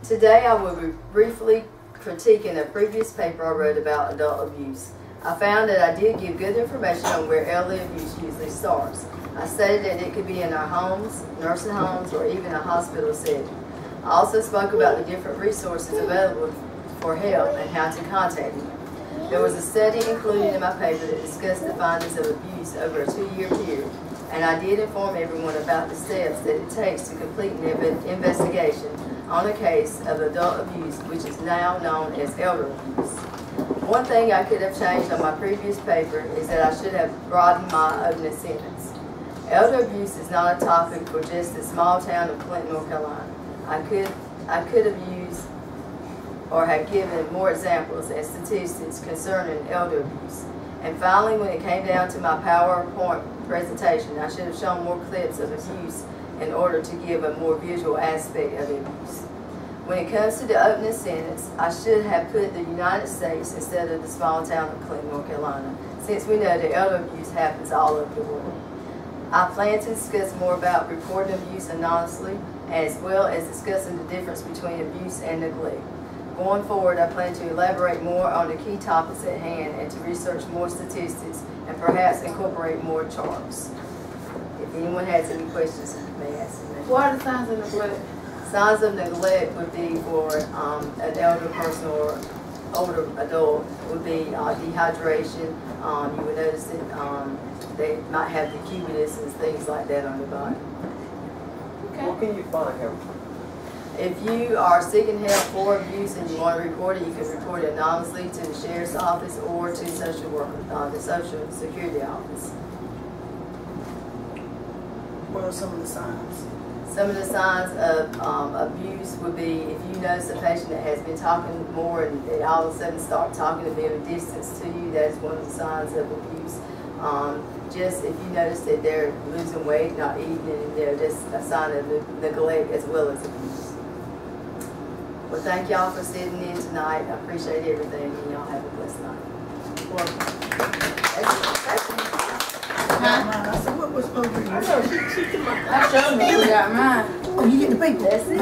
Today I will be briefly critiquing a previous paper I wrote about adult abuse. I found that I did give good information on where elderly abuse usually starts. I stated that it could be in our homes, nursing homes, or even a hospital setting. I also spoke about the different resources available for help and how to contact them. There was a study included in my paper that discussed the findings of abuse over a 2-year period, and I did inform everyone about the steps that it takes to complete an investigation on a case of adult abuse, which is now known as elder abuse. One thing I could have changed on my previous paper is that I should have broadened my opening sentence. Elder abuse is not a topic for just the small town of Clinton, North Carolina. I could have used or have given more examples and statistics concerning elder abuse. And finally, when it came down to my PowerPoint presentation, I should have shown more clips of abuse in order to give a more visual aspect of abuse. When it comes to the opening sentence, I should have put the United States instead of the small town of Clinton, North Carolina, since we know that elder abuse happens all over the world. I plan to discuss more about reporting abuse anonymously, as well as discussing the difference between abuse and neglect. Going forward, I plan to elaborate more on the key topics at hand and to research more statistics and perhaps incorporate more charts. If anyone has any questions, they may ask me. What are the signs of neglect? Signs of neglect would be for an elder person or older adult would be dehydration. You would notice that they might have decubitus and things like that on their body. Okay. Where can you find help? If you are seeking help for abuse and you want to report it, you can report it anonymously to the sheriff's office or to social worker, the social security office. What are some of the signs? Some of the signs of abuse would be if you notice a patient that has been talking more and they all of a sudden start talking to be at a distance to you, that's one of the signs of abuse. Just if you notice that they're losing weight, not eating, and that's a sign of neglect as well as abuse. Well, thank y'all for sitting in tonight. I appreciate everything, and y'all have a blessed night. I said, what was over here? I showed me. I got mine. Oh, you get the paper? That's it.